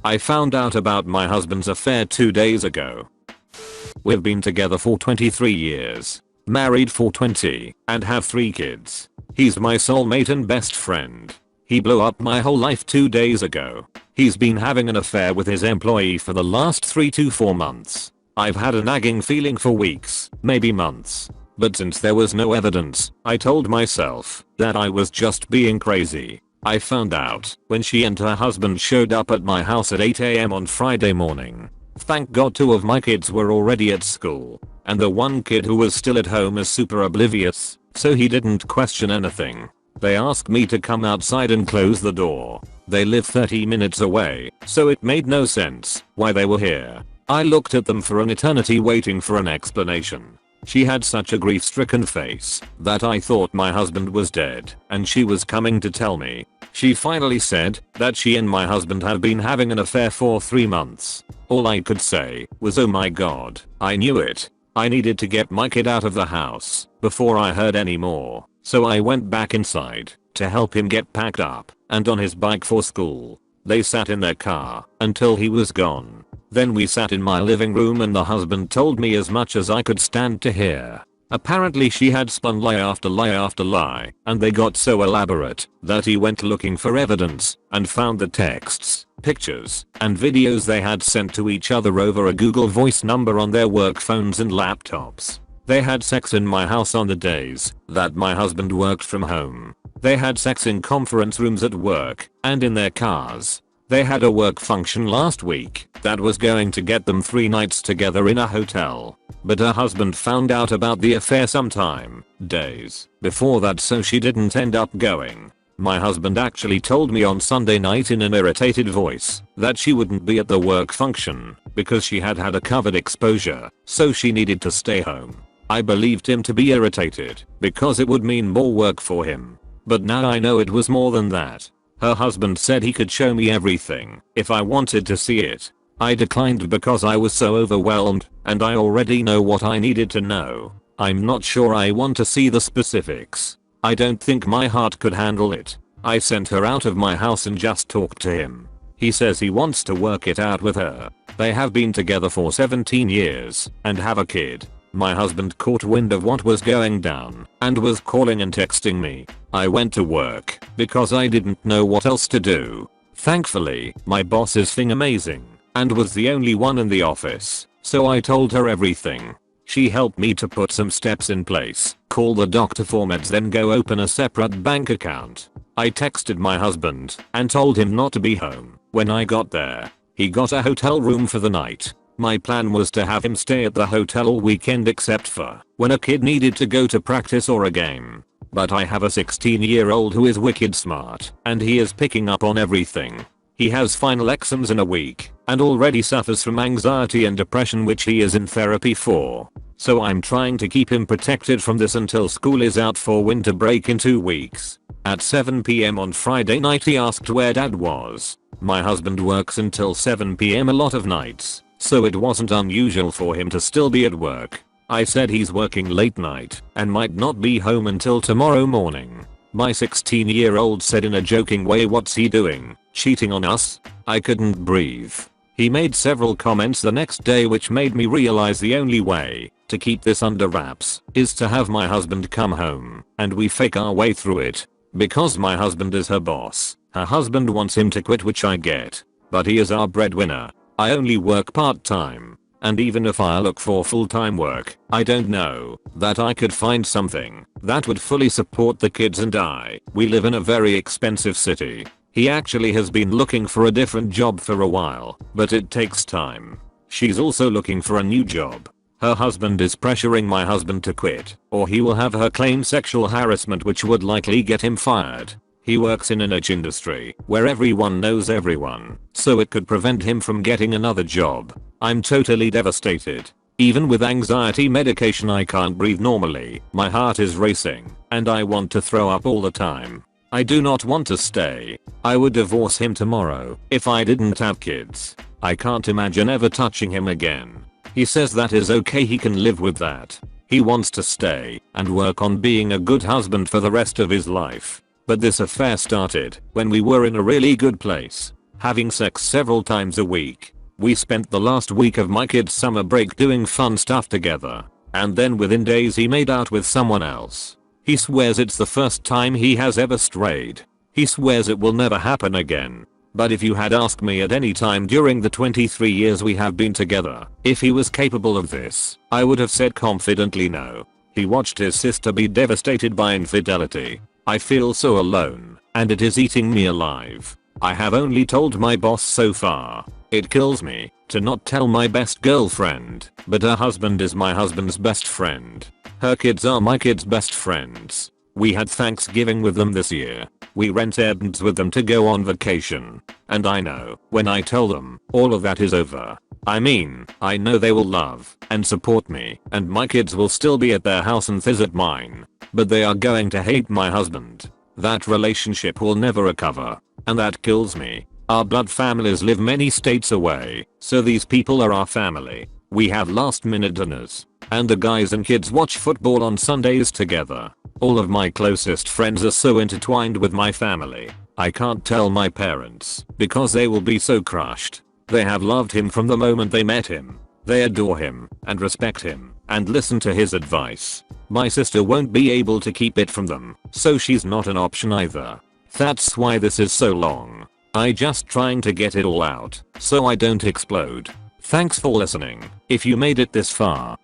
I found out about my husband's affair 2 days ago. We've been together for 23 years, married for 20, and have 3 kids. He's my soulmate and best friend. He blew up my whole life 2 days ago. He's been having an affair with his employee for the last 3 to 4 months. I've had a nagging feeling for weeks, maybe months. But since there was no evidence, I told myself that I was just being crazy. I found out when she and her husband showed up at my house at 8 AM on Friday morning. Thank God 2 of my kids were already at school, and the one kid who was still at home is super oblivious, so he didn't question anything. They asked me to come outside and close the door. They live 30 minutes away, so it made no sense why they were here. I looked at them for an eternity waiting for an explanation. She had such a grief-stricken face that I thought my husband was dead and she was coming to tell me. She finally said that she and my husband had been having an affair for 3 months. All I could say was, oh my god, I knew it. I needed to get my kid out of the house before I heard any more. So I went back inside to help him get packed up and on his bike for school. They sat in their car until he was gone. Then we sat in my living room and the husband told me as much as I could stand to hear. Apparently she had spun lie after lie after lie, and they got so elaborate that he went looking for evidence and found the texts, pictures, and videos they had sent to each other over a Google Voice number on their work phones and laptops. They had sex in my house on the days that my husband worked from home. They had sex in conference rooms at work and in their cars. They had a work function last week that was going to get them 3 nights together in a hotel. But her husband found out about the affair sometime, days, before that, so she didn't end up going. My husband actually told me on Sunday night in an irritated voice that she wouldn't be at the work function because she had had a covered exposure, so she needed to stay home. I believed him to be irritated because it would mean more work for him. But now I know it was more than that. Her husband said he could show me everything if I wanted to see it. I declined because I was so overwhelmed and I already know what I needed to know. I'm not sure I want to see the specifics. I don't think my heart could handle it. I sent her out of my house and just talked to him. He says he wants to work it out with her. They have been together for 17 years and have a kid. My husband caught wind of what was going down and was calling and texting me. I went to work because I didn't know what else to do. Thankfully, my boss is amazing and was the only one in the office, so I told her everything. She helped me to put some steps in place, call the doctor for meds, then go open a separate bank account. I texted my husband and told him not to be home when I got there. He got a hotel room for the night. My plan was to have him stay at the hotel all weekend except for when a kid needed to go to practice or a game. But I have a 16-year-old who is wicked smart and he is picking up on everything. He has final exams in a week and already suffers from anxiety and depression, which he is in therapy for. So I'm trying to keep him protected from this until school is out for winter break in 2 weeks. At 7 PM on Friday night he asked where dad was. My husband works until 7 PM a lot of nights, so it wasn't unusual for him to still be at work. I said he's working late night and might not be home until tomorrow morning. My 16-year-old said in a joking way, what's he doing, cheating on us? I couldn't breathe. He made several comments the next day which made me realize the only way to keep this under wraps is to have my husband come home and we fake our way through it. Because my husband is her boss, her husband wants him to quit, which I get. But he is our breadwinner. I only work part-time. And even if I look for full-time work, I don't know that I could find something that would fully support the kids and I. We live in a very expensive city. He actually has been looking for a different job for a while, but it takes time. She's also looking for a new job. Her husband is pressuring my husband to quit, or he will have her claim sexual harassment, which would likely get him fired. He works in a niche industry where everyone knows everyone, so it could prevent him from getting another job. I'm totally devastated. Even with anxiety medication I can't breathe normally, my heart is racing, and I want to throw up all the time. I do not want to stay. I would divorce him tomorrow if I didn't have kids. I can't imagine ever touching him again. He says that is okay, he can live with that. He wants to stay and work on being a good husband for the rest of his life. But this affair started when we were in a really good place. having sex several times a week. We spent the last week of my kid's summer break doing fun stuff together. And then within days he made out with someone else. He swears it's the first time he has ever strayed. He swears it will never happen again. But if you had asked me at any time during the 23 years we have been together if he was capable of this, I would have said confidently no. He watched his sister be devastated by infidelity. I feel so alone, and it is eating me alive. I have only told my boss so far. It kills me to not tell my best girlfriend, but her husband is my husband's best friend. Her kids are my kids' best friends. We had Thanksgiving with them this year. We rent Airbnbs with them to go on vacation. And I know, when I tell them, all of that is over. I mean, I know they will love and support me, and my kids will still be at their house and visit mine. But they are going to hate my husband. That relationship will never recover. And that kills me. Our blood families live many states away, so these people are our family. We have last minute dinners. And the guys and kids watch football on Sundays together. All of my closest friends are so intertwined with my family. I can't tell my parents because they will be so crushed. They have loved him from the moment they met him. They adore him and respect him and listen to his advice. My sister won't be able to keep it from them, so she's not an option either. That's why this is so long. I just trying to get it all out so I don't explode. Thanks for listening if you made it this far.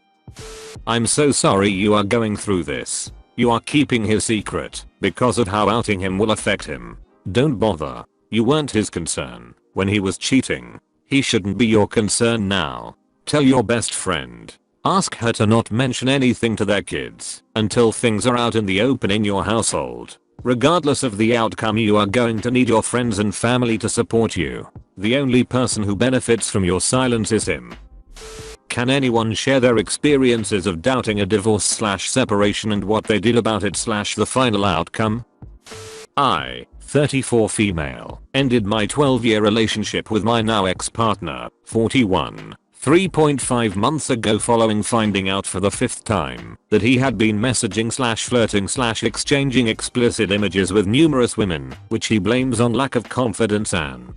I'm so sorry you are going through this. You are keeping his secret because of how outing him will affect him. Don't bother. You weren't his concern when he was cheating. He shouldn't be your concern now. Tell your best friend. Ask her to not mention anything to their kids until things are out in the open in your household. Regardless of the outcome, you are going to need your friends and family to support you. The only person who benefits from your silence is him. Can anyone share their experiences of doubting a divorce/separation and what they did about it/the final outcome? I, 34 female, ended my 12-year relationship with my now ex-partner, 41, 3.5 months ago following finding out for the 5th time that he had been messaging/flirting/exchanging explicit images with numerous women, which he blames on lack of confidence and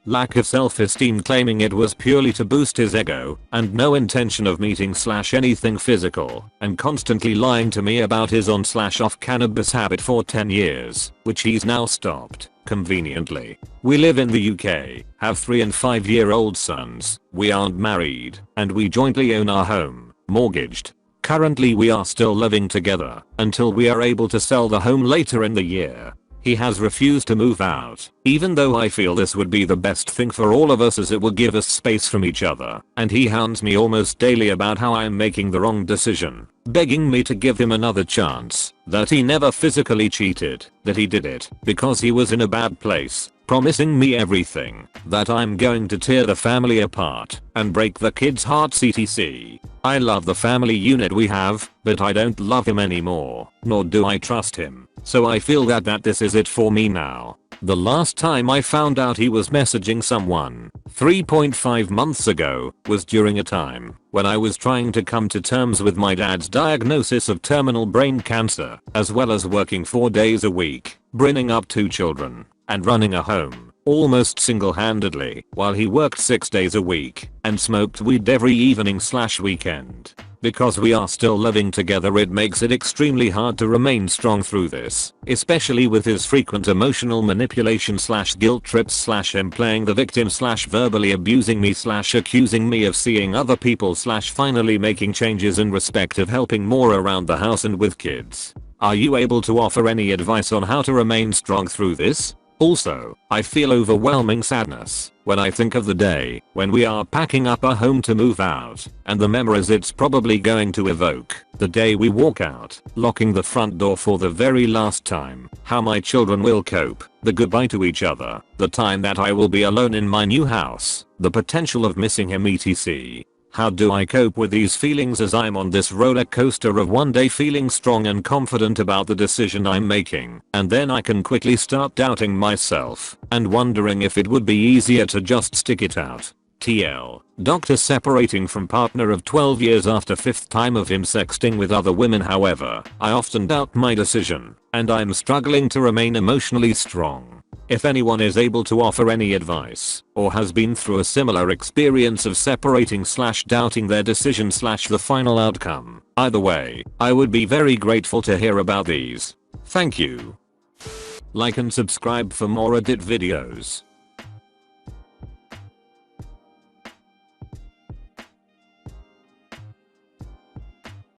lack of self-esteem, claiming it was purely to boost his ego and no intention of meeting/anything physical, and constantly lying to me about his on/off cannabis habit for 10 years, which he's now stopped, conveniently. We live in the UK, have 3 and 5-year-old sons, we aren't married, and we jointly own our home, mortgaged. Currently we are still living together until we are able to sell the home later in the year. He has refused to move out, even though I feel this would be the best thing for all of us as it will give us space from each other, and he hounds me almost daily about how I am making the wrong decision, begging me to give him another chance, that he never physically cheated, that he did it because he was in a bad place, promising me everything, that I'm going to tear the family apart and break the kids' hearts etc. I love the family unit we have, but I don't love him anymore, nor do I trust him, so I feel that this is it for me now. The last time I found out he was messaging someone, 3.5 months ago, was during a time when I was trying to come to terms with my dad's diagnosis of terminal brain cancer, as well as working 4 days a week, bringing up 2 children, and running a home, almost single-handedly, while he worked 6 days a week and smoked weed every evening/weekend. Because we are still living together, it makes it extremely hard to remain strong through this, especially with his frequent emotional manipulation/guilt trips/him playing the victim/verbally abusing me/accusing me of seeing other people/finally making changes in respect of helping more around the house and with kids. Are you able to offer any advice on how to remain strong through this? Also, I feel overwhelming sadness when I think of the day when we are packing up our home to move out, and the memories it's probably going to evoke, the day we walk out, locking the front door for the very last time, how my children will cope, the goodbye to each other, the time that I will be alone in my new house, the potential of missing him etc. How do I cope with these feelings as I'm on this roller coaster of one day feeling strong and confident about the decision I'm making, and then I can quickly start doubting myself and wondering if it would be easier to just stick it out. TL. Doctor separating from partner of 12 years after 5th time of him sexting with other women. However, I often doubt my decision, and I'm struggling to remain emotionally strong. If anyone is able to offer any advice or has been through a similar experience of separating / doubting their decision / the final outcome, either way, I would be very grateful to hear about these. Thank you. Like and subscribe for more edit videos.